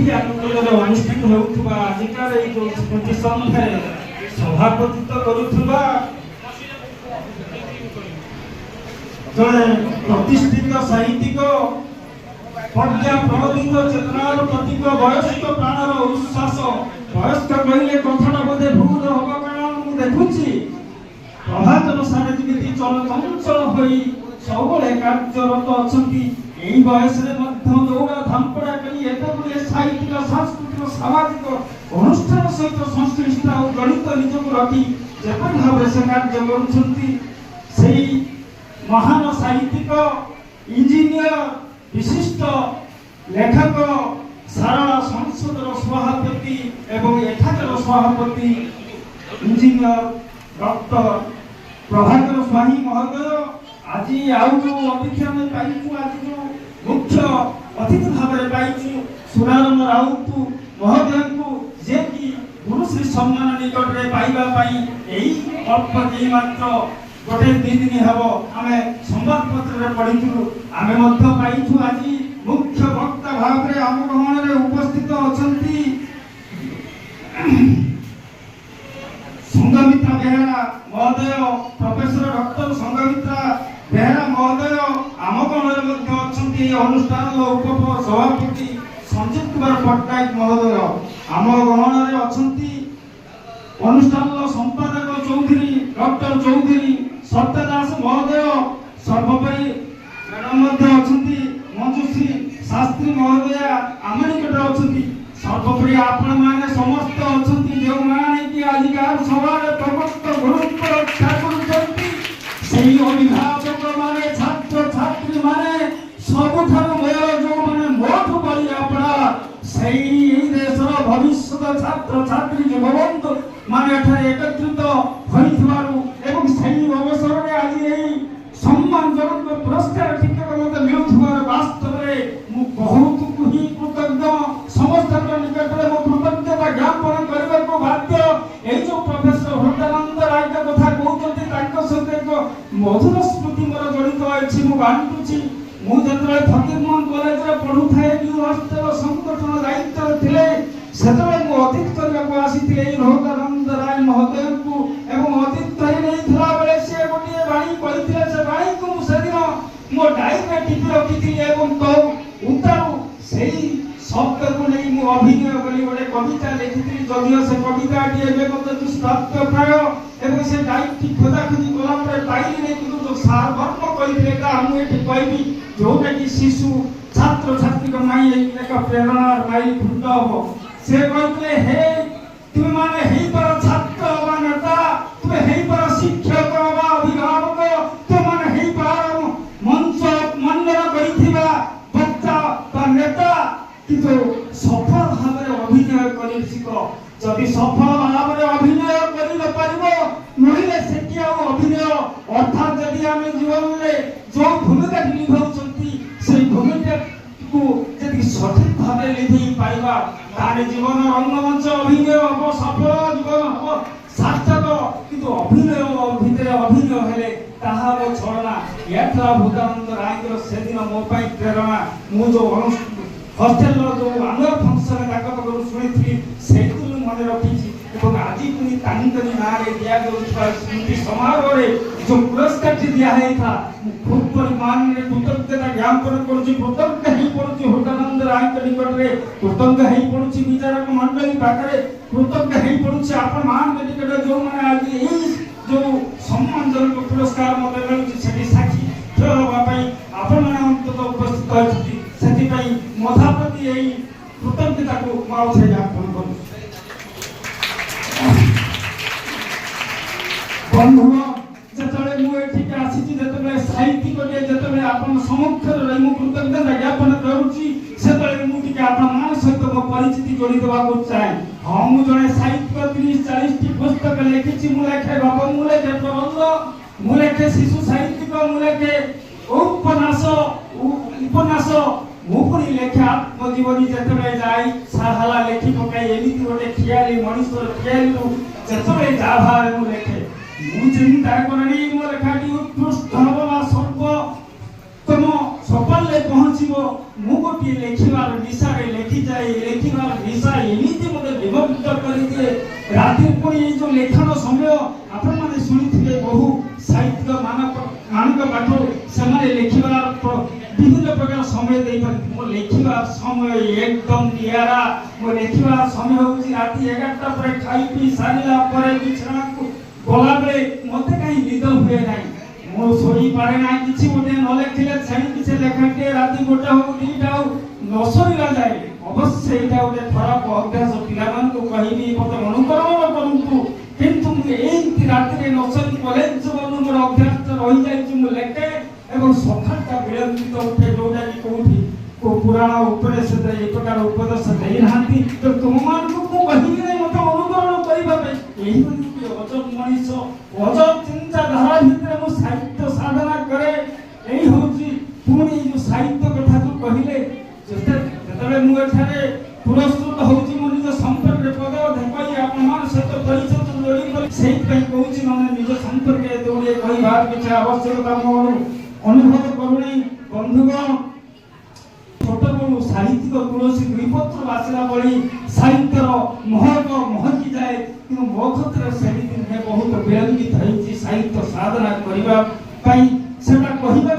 ଏଇଠି ଆନନ୍ଦରେ ଅନୁଷ୍ଠିତ ହେଉଥିବା ଆଜିକାର ଏଇ ଯେଉଁ ସ୍ମୃତି ସନ୍ଧ୍ୟାରେ ସଭାପତିତ୍ୱ କରୁଥିବା ଜଣେ ପ୍ରତିଷ୍ଠିତ ସାହିତ୍ୟିକ ପ୍ରଜ୍ଞା ପ୍ରଣୋଦିତ ଚେତନାର ପ୍ରତୀକ ବୟସ୍କ ପ୍ରାଣର ଉଚ୍ଛ୍ୱାସ। ବୟସ୍କ କହିଲେ କଥାଟା ବୋଧେ ଭୁଲ ହବ, କାରଣ ମୁଁ ଦେଖୁଛି ପ୍ରଭାତର ସାରେ ଯେମିତି ଚଳଚଞ୍ଚଳ ହୋଇ ସବୁବେଳେ କାର୍ଯ୍ୟରତ ଅଛନ୍ତି। এই বয়সের মধ্যে দৌড়া ধাম্পড়া করে এত গুড়িয়ে সাহিত্যিক সাংস্কৃতিক সামাজিক অনুষ্ঠান সহিত সংশ্লিষ্ট ও জড়িত নিজকে রখি যেপরি ভাবে সে কার্য করুଛନ୍ତି সেই মহান সাহিত্যিক ইঞ্জিনিয়র বিশিষ্ট লেখক সারা সংসদর সভাপতি এবং এখানকার সভাপতি ইঞ্জিনিয়র ডক্টর প্রভাকর স্বামী মহোদয় আজি আউ অতিথি আমি পাইছু আজি মুখ্য অতিথি ভাবে পাইছু সুরারম রাউত মহোদয়ଙ୍କୁ যে কি গুরুশ্রী সম্মান নিকটরে পাইবা পাই এই অল্প দিন মাত্র গোটে দুই দিন হব আমি সংবাদপত্রে পড়িছু। আমি মধ্য পাইছু আজি মুখ্য বক্তা ভাবে আম গ্রহণে উপস্থিত অছন্তি संघमित्रा बेहरा महोदय, प्रोफेसर डॉक्टर संघमित्रा बेहरा महोदय आम गणरे मध्य अछंती अनुष्ठान उपसभापति संजीव कुमार पट्टनायक महोदय आम गणरे अछंती अनुष्ठान संपादक चौधरी डॉक्टर चौधरी सत्यदास महोदय सर्वोपरि मैडम मध्य अछंती मंजुश्री शास्त्री महोदय आम निकट अछंती सर्वोपरि आपण माने समस्त अछंती जो माने कि अधिकार सभार प्रमुख गुरुत्व रक्षा करुछंती सेही अभिभावक माने छात्र छात्री माने सबुठार मेय जो माने मोठु बली आपड़ा सेही देशर भविष्यत छात्र छात्री युवबंधु माने एठारे एकत्रित होइथिबारु एवं सेही अवसर रे आज एही सम्मानजनक पुरस्कार टिकट मते मिलुथिबार वास्तव रे मु बहुत ही कृतज्ञ समस्त निकट में कृतज्ञता ज्ञापन करने को बाध्य। ये जो प्रोफेसर हृदयानंद राय कथा कहते सहित मधुर स्मृति मोर जड़ित अच्छी मुझे बांटुची मुझे फकीरमोहन कॉलेज में पढ़ू थाए न्यू हॉस्टल संगठन दायित्व थे से अतिथि करने आसी हृदयानंद राय महोदय को एवं अतिथि नहीं बेले सी गोटे बाणी कहते से बाणी को मुझे दिन मो डायरी में टिपी रखी तो उतारू से शब्द को नहीं मु अभिनय करी गोटे कविता लिखी जदियो से कविता मत दुष्प्राप्त प्राय एवं से डायरी खोजाखोजी कला पाइली नहीं कि जो सार वर्म कहते मुझे कहबी जोटा कि शिशु छात्र छात्री एक प्रेरणा माई फुट हम से कहते हे तुम माने हे पर छात्र व नेता तुम हे पर शिक्षक व अभिभावक तुम माने हे पर मंच मंडन करिथिबा बच्चा व नेता किंतु सफल भाव अभिनय कर जदि सफल भाव अभिनय कर मिले से अभिनय अर्थात जदि आम जीवन में जो भूमिका निभाऊँगी से भूमिका को यदि सठिक भाव निभे पाइबा तारे जीवन रंगमंच अभिनय हम सफल जीवन हम सार्थक किंतु अभिनय भितर अभिनय हेले ताहा मो छलना या हृदयानंद राय से दिन मो प्रेरणा मु जो हॉस्टल जो आनुअल फंक्शन शुणी से मन रखी आज पुणी तांकरी ना दिया स्मृति समारोह जो पुरस्कार दिखाई था खूब परिमाण में कृतज्ञता ज्ञापन करुच्ची कृतज्ञ हो पड़ुची हृदयानंद राय निकट में कृतज्ञ हो पड़ुची विचारक मंडली पाखे कृतज्ञ हो पड़ुची आपण मान निकट जो मैंने आज जो सम्मानजनक पुरस्कार मत मिलूँ से साक्षी हाँ आपण मैंने अंतत उपस्थित अच्छी से मधा प्रति यही कृतज्ञता को मुझे ज्ञापन करूँ। बंधु जिते मुझे आसी साहित्यिक आप सम्मुखें रही कृतज्ञता ज्ञापन करुच्ची से मुझे मान सहित मो परिचिति जोड़ी देवा चाहे। हाँ मुझे जड़े साहित्य 30-40 पुस्तक लिखी लेखे गप मु लेखे प्रबंध मु लेखे शिशु साहित्यिक मु लेखे उपन्यास मुझे लेखे आत्मजीवनी जिते जाए साहला लेखि पकाई एमती गोटे खियाली मनुष्य खियाली जिते जा भाव लेखे मु चिंता करी मो लेखाटी उत्कृष्ट हम सर्वोत्तम सफल ପହଞ୍ଚିବ। ମୁଁ ଗୋଟିଏ ଲେଖିବାର ନିଶାରେ ଲେଖିଯାଏ। ଲେଖିବାର ନିଶା ଏମିତି ମୋତେ ବିଭକ୍ତ କରିଦିଏ। ରାତି ପୁଣି ଏଇ ଯୋଉ ଲେଖନ ସମୟ ଆପଣମାନେ ଶୁଣିଥିବେ, ବହୁ ସାହିତ୍ୟ ମାନଙ୍କ ପାଖରୁ ସେମାନେ ଲେଖିବାର ବିଭିନ୍ନ ପ୍ରକାର ସମୟ ଦେଇପାରନ୍ତି। ମୋ ଲେଖିବା ସମୟ ଏକଦମ ନିଆରା। ମୋ ଲେଖିବା ସମୟ ହେଉଛି ରାତି 11ଟା ପରେ ଖାଇ ପିଇ ସାରିଲା ପରେ ବିଛଣାକୁ ଗଲାବେଳେ ମୋତେ କାହିଁ ନିଦ ହୁଏ ନାହିଁ। ମୁଁ ଶୋଇପାରେ ନାହିଁ। କିଛି ଗୋଟେ ନ ଲେଖିଲେ ସେମିତି ସେ ଲେଖାଟିଏ ରାତି 1ଟା ହଉ 2ଟା ହଉ ନ ସରିଲା ଯାଏ। ଅବଶ୍ୟ ଏଇଟା ଗୋଟେ ଖରାପ ଅଭ୍ୟାସ। ପିଲାମାନଙ୍କୁ କହିବି ମୋତେ ଅନୁକରଣ କରନ୍ତୁ, କିନ୍ତୁ ମୁଁ ଏମିତି ରାତିରେ ନ ସରି କଲେଜ ଜୀବନରୁ ମୋର ଅଭ୍ୟାସ ରହିଯାଇଛି। ମୁଁ ଲେଖେ ଏବଂ ସକାଳଟା ବିଳମ୍ବିତ ଉଠେ, ଯୋଉଟାକି କୋଉଠି କୋଉ ପୁରାଣ ଉପନିଷଦ ଏ ପ୍ରକାର ଉପଦେଶ ଦେଇନାହାନ୍ତି। ତ ତୁମମାନଙ୍କୁ ମୁଁ କହିବି ନାହିଁ ମୋତେ ଅନୁକରଣ କରିବା ପାଇଁ। ଏହିଭଳି ଅଜବ ମଣିଷ, ଅଜବ ଚିନ୍ତାଧାରା ଭିତରେ ମୁଁ ସାହିତ୍ୟ ସାଧନା କରେ। ଏଇ ହେଉଛି ପୁଣି ଏଇ ଯୋଉ ସାହିତ୍ୟ କଥା ଯୋଉ କହିଲେ, ଯେତେବେଳେ ମୁଁ ଏଠାରେ ପୁରସ୍କୃତ ହେଉଛି ମୋ ନିଜ ସମ୍ପର୍କରେ ପଦ କହି ଆପଣମାନଙ୍କ ସହିତ ପରିଚୟ ଯୋଡ଼ି କରି ସେଇଥିପାଇଁ କହୁଛି, ମାନେ ନିଜ ସମ୍ପର୍କରେ ଯୋଡ଼ିଏ କହିବାର କିଛି ଆବଶ୍ୟକତା ମୋର ଅନୁଭବ କରୁନି। ବନ୍ଧୁଗଣ, ଛୋଟବେଳୁ ସାହିତ୍ୟିକ ତୁଳସୀ ଦୁଇପତ୍ର ବାସିଲା ଭଳି ସାହିତ୍ୟର ମହକ ମହକି ଯାଏ, କିନ୍ତୁ ମୋ କ୍ଷେତ୍ରରେ ସେମିତି ନୁହେଁ। ବହୁତ ବିଳମ୍ବିତ ହେଉଛି ସାହିତ୍ୟ ସାଧନା କରିବା ପାଇଁ। ସେଟା କହିବା